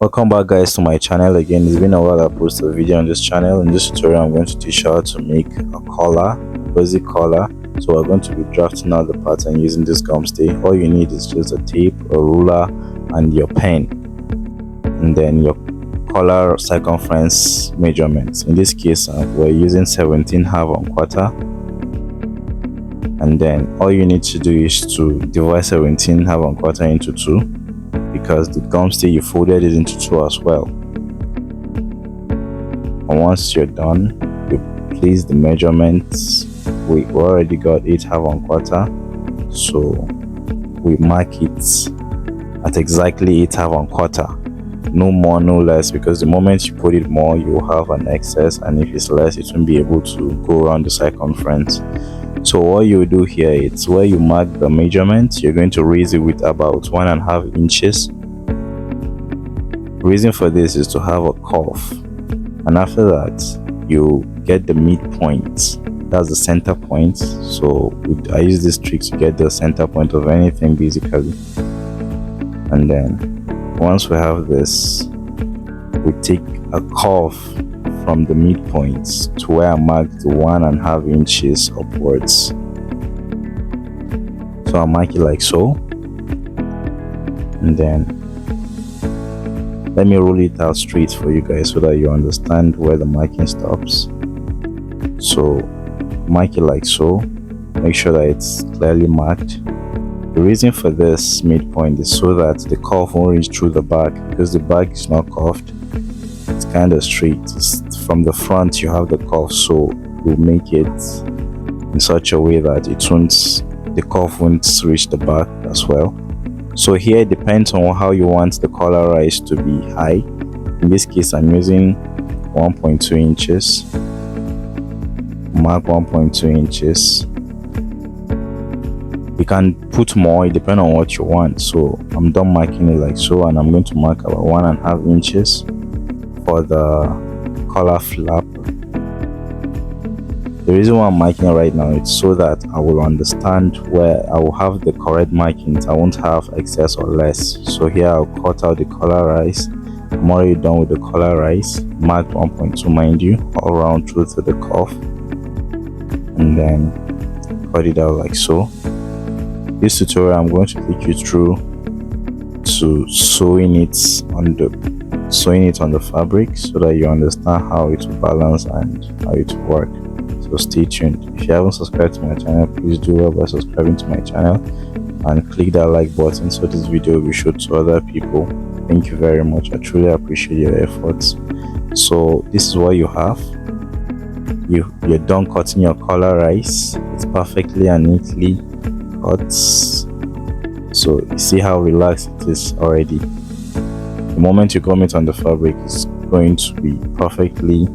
Welcome back guys to my channel again. It's been a while I posted a video on this channel. In this tutorial I'm going to teach you how to make a collar, a basic collar. So we're going to be drafting out the pattern using this gum stay. All you need is just a tape, a ruler and your pen, and then your collar circumference measurements. In this case we're using 17 half and quarter, and then all you need to do is to divide 17 half and quarter into 2, because the gum stay you folded it into 2 as well. And once you're done, you place the measurements. We already got 8 half and quarter, so we mark it at exactly 8 half and quarter, no more no less, because the moment you put it more you have an excess, and if it's less it won't be able to go around the circumference. So what you do here, it's where you mark the measurement, you're going to raise it with about 1.5 inches. The reason for this is to have a curve, and after that you get the midpoint, that's the center point. So I use this trick to get the center point of anything basically. And then once we have this, we take a curve from the midpoint to where I marked the 1.5 inches upwards. So I'll mark it like so, and then let me roll it out straight for you guys so that you understand where the marking stops. So mark it like so, make sure that it's clearly marked. The reason for this midpoint is so that the curve won't reach through the back, because the back is not curved, it's kind of straight. It's from the front you have the curve, so we'll make it in such a way that the curve won't reach the back as well. So here it depends on how you want the collar rise to be high. In this case I'm using 1.2 inches. Mark 1.2 inches. You can put more, it depends on what you want. So I'm done marking it like so, and I'm going to mark about 1.5 inches for the collar flap. The reason why I'm marking it right now is so that I will understand where I will have the correct markings. I won't have excess or less. So here I'll cut out the collar rise. I'm already done with the collar rise, marked 1.2 mind you, all around through to the cuff, and then cut it out like so. This tutorial I'm going to take you through to sewing it on the fabric so that you understand how it will balance and how it will work. So stay tuned. If you haven't subscribed to my channel, please do well by subscribing to my channel and click that like button so this video will be shown to other people. Thank you very much. I truly appreciate your efforts. So this is what you have. You're done cutting your collar rise. It's perfectly and neatly cut. So you see how relaxed it is already. The moment you come it on the fabric, it's going to be perfectly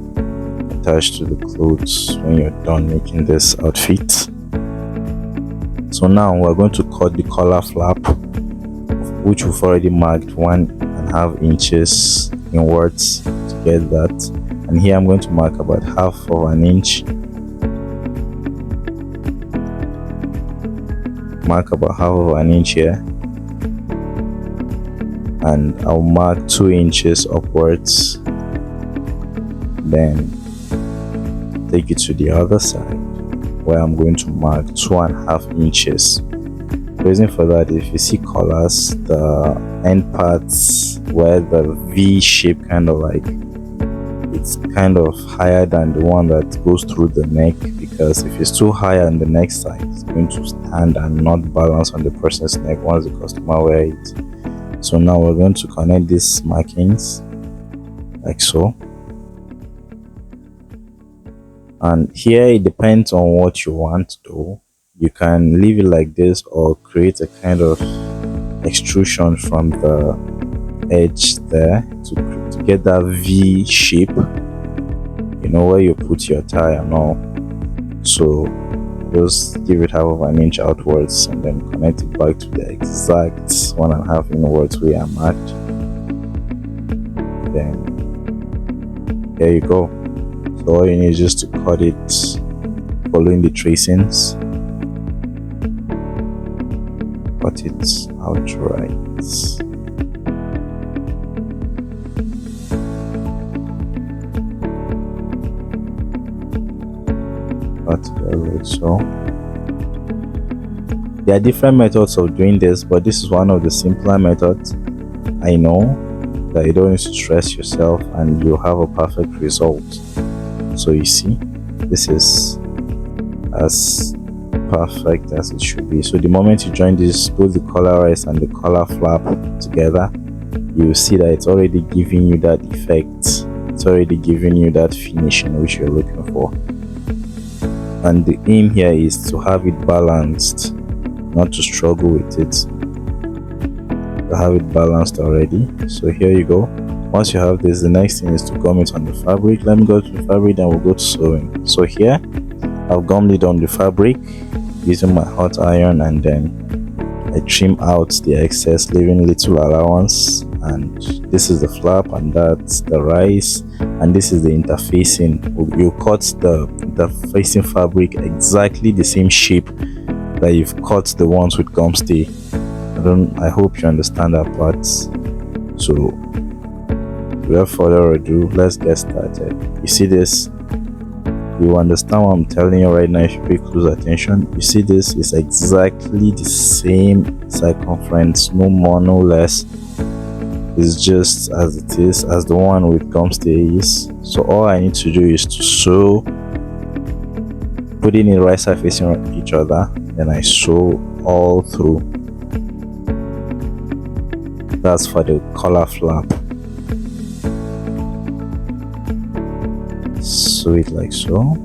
attached to the clothes when you're done making this outfit. So now we're going to cut the collar flap, which we've already marked 1.5 inches inwards to get that. And here I'm going to mark about half of an inch. Mark about half of an inch here, and I'll mark 2 inches upwards. Then take it to the other side where I'm going to mark 2.5 inches. The reason for that, if you see collars, the end parts where the V shape kind of like, it's kind of higher than the one that goes through the neck, because if it's too high on the neck side, it's going to stand and not balance on the person's neck once the customer wears it. So now we're going to connect these markings like so. And here it depends on what you want to do. You can leave it like this or create a kind of extrusion from the edge there to get that V shape, you know, where you put your tie and all. So just give it half of an inch outwards and then connect it back to the exact 1.5 inwards where I marked. Then there you go. So all you need is just to cut it following the tracings. Cut it out right. part together like so. There are different methods of doing this, but this is one of the simpler methods. I know that you don't need to stress yourself and you'll have a perfect result. So you see, this is as perfect as it should be. So the moment you join this, both the collar rise and the collar flap together, you will see that it's already giving you that effect. It's already giving you that finishing which you're looking for. And the aim here is to have it balanced, not to struggle with it. To have it balanced already. So here you go. Once you have this, the next thing is to gum it on the fabric. Let me go to the fabric, then we'll go to sewing. So here I've gummed it on the fabric using my hot iron, and then I trim out the excess, leaving little allowance. And this is the flap, and that's the rise, and this is the interfacing. You cut the facing fabric exactly the same shape that you've cut the ones with gum stay. I hope you understand that part. So without further ado, let's get started. You see this? You understand what I'm telling you right now if you pay close attention. You see this is exactly the same circumference, no more no less. It's just as it is as the one with gum stay is. So all I need to do is to sew, putting it right side facing each other, then I sew all through. That's for the collar flap. Sew it like so.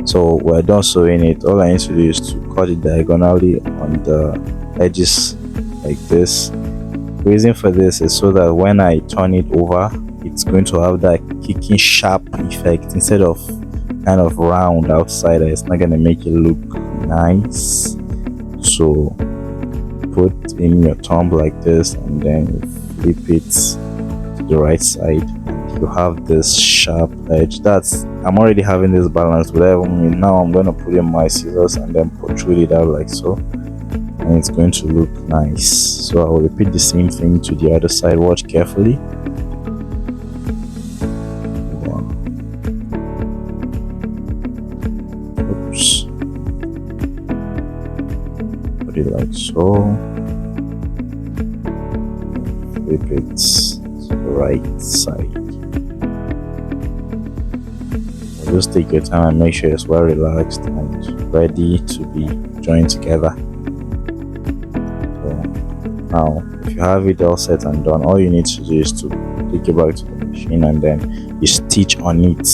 So we're done sewing it. All I need to do is to cut it diagonally on the edges like this. The reason for this is so that when I turn it over, it's going to have that kicking sharp effect instead of kind of round outside. It's not going to make it look nice. So put in your thumb like this, and then you flip it to the right side. You have this sharp edge. I'm already having this balance, but now I'm going to put in my scissors and then protrude it out like so, and it's going to look nice. So I will repeat the same thing to the other side. Watch carefully. Oops. Put it like so. Flip it to the right side. Just take your time and make sure it's well relaxed and ready to be joined together. So now, if you have it all set and done, all you need to do is to take it back to the machine, and then you stitch on it.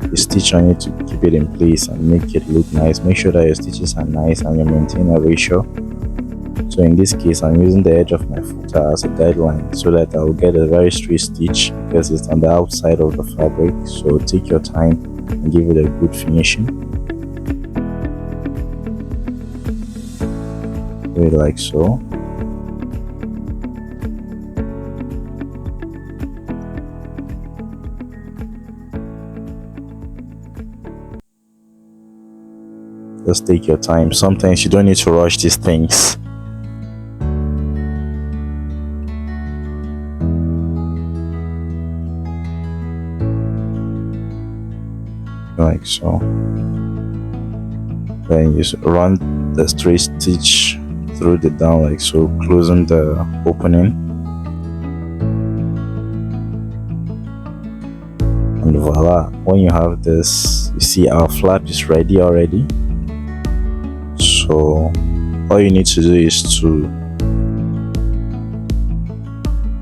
You stitch on it to keep it in place and make it look nice. Make sure that your stitches are nice and you maintain a ratio. So in this case, I'm using the edge of my footer as a guideline so that I will get a very straight stitch because it's on the outside of the fabric. So take your time and give it a good finishing. Do it like so. Just take your time. Sometimes you don't need to rush these things. Like so. Then you run the straight stitch through the down like so, closing the opening, and voila. When you have this, you see our flap is ready already. So all you need to do is to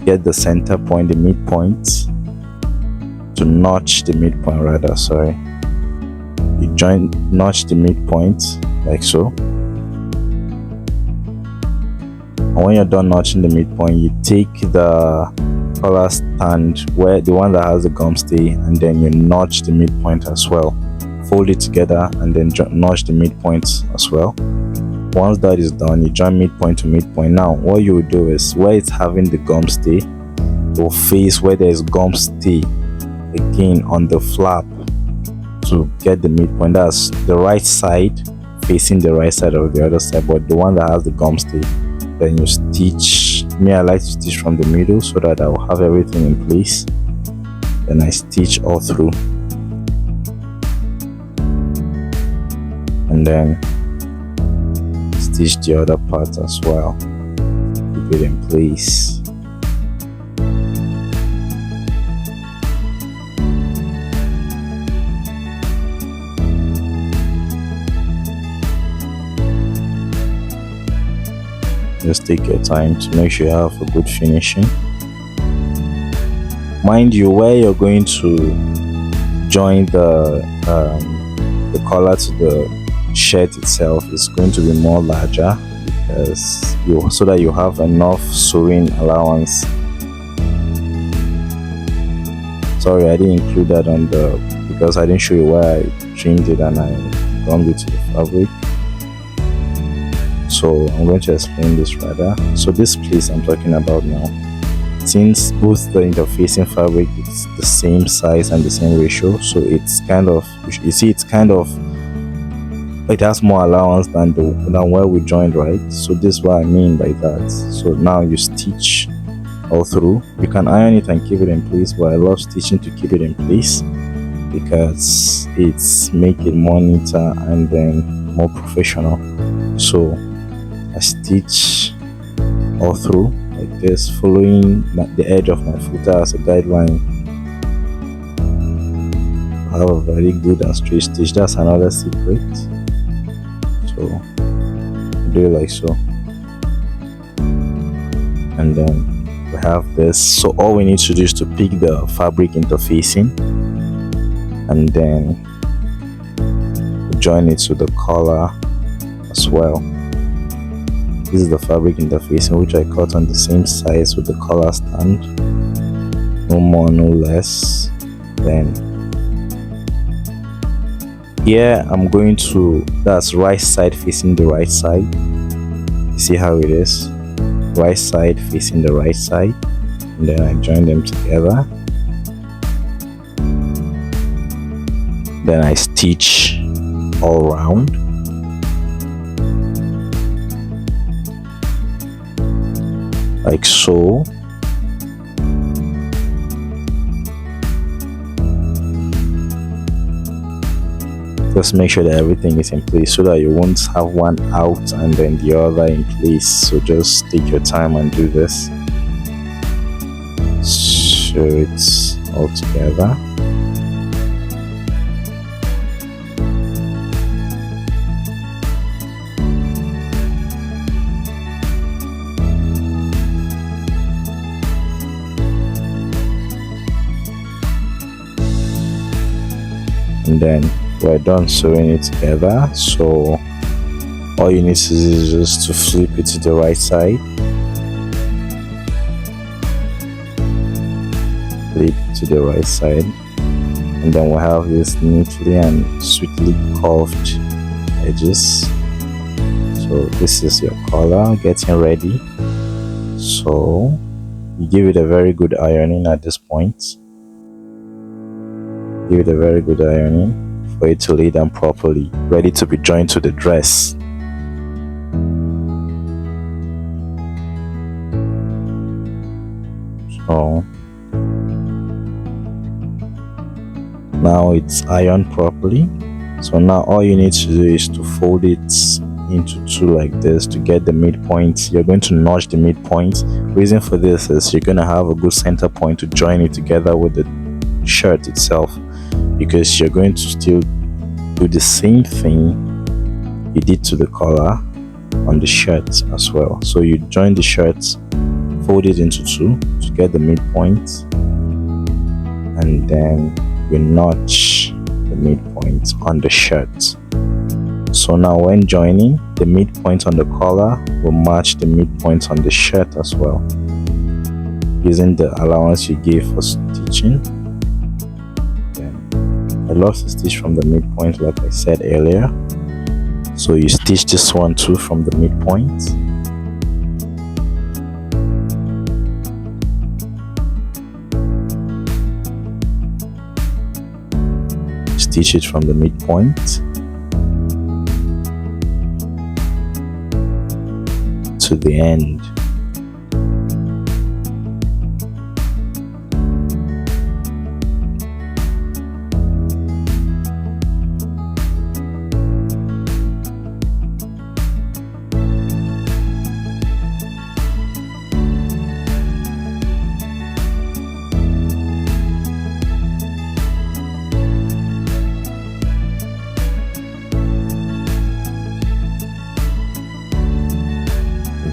get the center point, the midpoint, to notch the midpoint rather, sorry. You notch the midpoint like so, and when you're done notching the midpoint, you take the collar stand, where the one that has the gum stay, and then you notch the midpoint as well. Fold it together and then notch the midpoint as well. Once that is done, you join midpoint to midpoint. Now what you will do is, where it's having the gum stay, you'll face where there is gum stay again on the flap to get the midpoint. That's the right side facing the right side of the other side, but the one that has the gum stay, then you stitch Me, I like to stitch from the middle so that I will have everything in place. Then I stitch all through, and then stitch the other part as well, keep it in place. Just take your time to make sure you have a good finishing. Mind you, where you're going to join the collar to the shirt itself is going to be more larger, because so that you have enough sewing allowance. Sorry, I didn't include that on because I didn't show you where I trimmed it and I gummed it to the fabric. So I'm going to explain this rather. So this place I'm talking about now, since both the interfacing fabric is the same size and the same ratio, so it's kind of, you see, it's kind of, it has more allowance than where we joined, right? So this is what I mean by that. So now you stitch all through. You can iron it and keep it in place, but I love stitching to keep it in place because it's make it more neater and then more professional. So I stitch all through like this, following the edge of my footer as a guideline. I have a very good and straight stitch. That's another secret. So do it like so, and then we have this. So all we need to do is to pick the fabric interfacing and then join it to the collar as well. This is the fabric interfacing, which I cut on the same size with the collar stand, no more no less. Then here I'm going to, that's right side facing the right side. You see how it is, right side facing the right side, and then I join them together. Then I stitch all around. Like so. Just make sure that everything is in place so that you won't have one out and then the other in place. So just take your time and do this. Show it all together. And then we're done sewing it together. So all you need to do is just to flip it to the right side, flip to the right side, and then we'll have this neatly and sweetly curved edges. So this is your collar getting ready. So you give it a very good ironing at this point. Give it a very good ironing for it to lay down properly, ready to be joined to the dress. So now it's ironed properly. So now all you need to do is to fold it into two like this to get the midpoint. You're going to notch the midpoint. Reason for this is you're going to have a good center point to join it together with the shirt itself, because you're going to still do the same thing you did to the collar on the shirt as well. So you join the shirt, fold it into two to get the midpoint, and then you notch the midpoint on the shirt. So now when joining, the midpoint on the collar will match the midpoint on the shirt as well, using the allowance you gave for stitching. I love to stitch from the midpoint like I said earlier. So you stitch this one too from the midpoint. Stitch it from the midpoint to the end.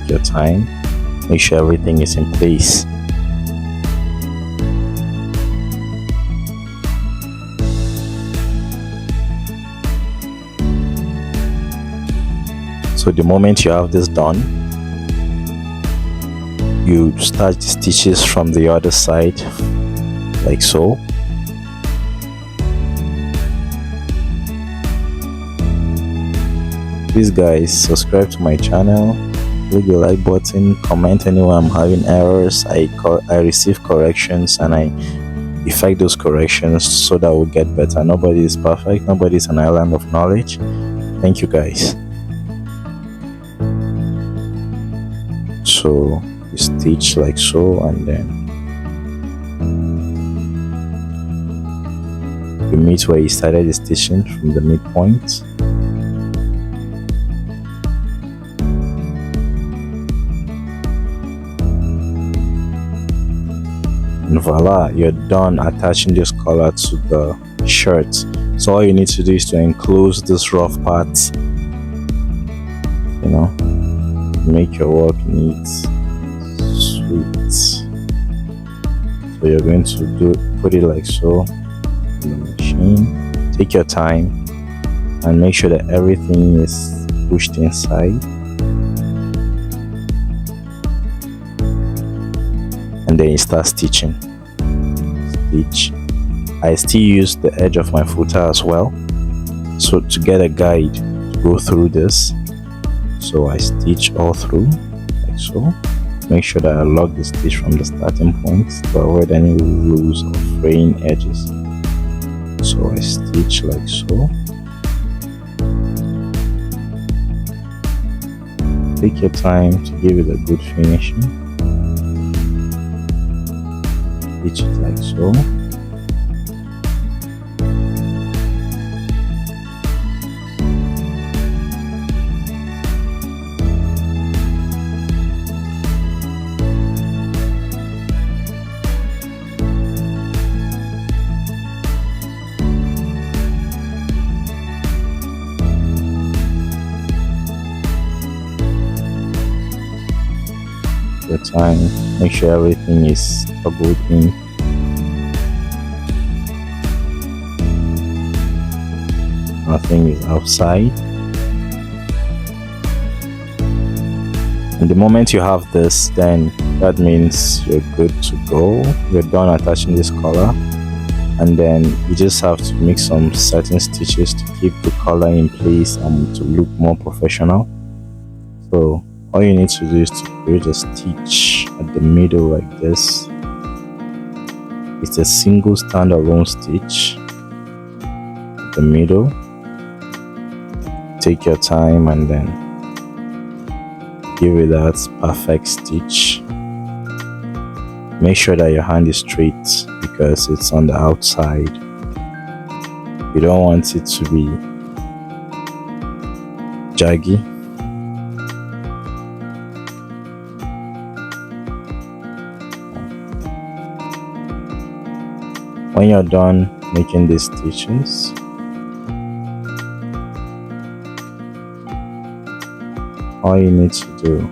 take your time, make sure everything is in place. So the moment you have this done, you start the stitches from the other side like so. Please guys, subscribe to my channel, click the like button, comment anywhere I'm having errors. I receive corrections and I effect those corrections so that we'll get better. Nobody is perfect, nobody is an island of knowledge. Thank you guys. So you stitch like so, and then you meet where you started the stitching from the midpoint. And voila, you're done attaching this collar to the shirt. So all you need to do is to enclose this rough part, you know, make your work neat, sweet. So you're going to put it like so in the machine. Take your time and make sure that everything is pushed inside, and then you start stitching. Stitch. I still use the edge of my footer as well, so to get a guide to go through this. So I stitch all through like so. Make sure that I lock the stitch from the starting point to avoid any rules of fraying edges. So I stitch like so. Take your time to give it a good finishing. Stitch it like so. Your time, make sure everything is toggled in. Nothing is outside. And the moment you have this, then that means you're good to go. You're done attaching this collar, and then you just have to make some certain stitches to keep the collar in place and to look more professional. So all you need to do is to create a stitch at the middle like this. It's a single standalone stitch at the middle. Take your time and then give it that perfect stitch. Make sure that your hand is straight because it's on the outside. You don't want it to be jaggy. When you're done making these stitches, all you need to do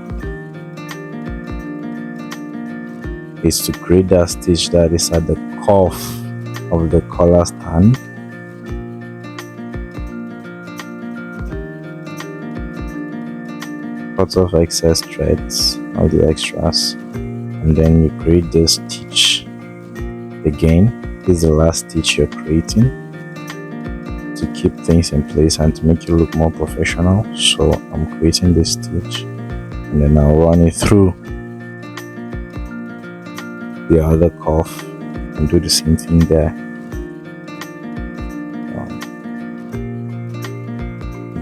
is to create that stitch that is at the cuff of the collar stand. Cut off excess threads, all the extras, and then you create this stitch again. This is the last stitch you're creating to keep things in place and to make you look more professional. So I'm creating this stitch and then I'll run it through the other cuff and do the same thing there.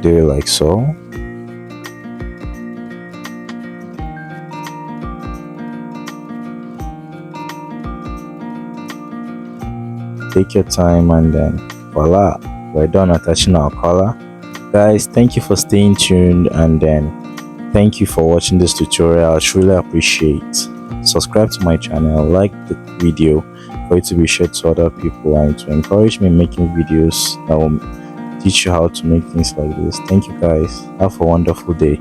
Do it like so. Take your time and then voila, we're done attaching our collar. Guys, thank you for staying tuned, and then thank you for watching this tutorial. I truly appreciate. Subscribe to my channel, like the video for it to be shared to other people and to encourage me making videos that will teach you how to make things like this. Thank you guys. Have a wonderful day.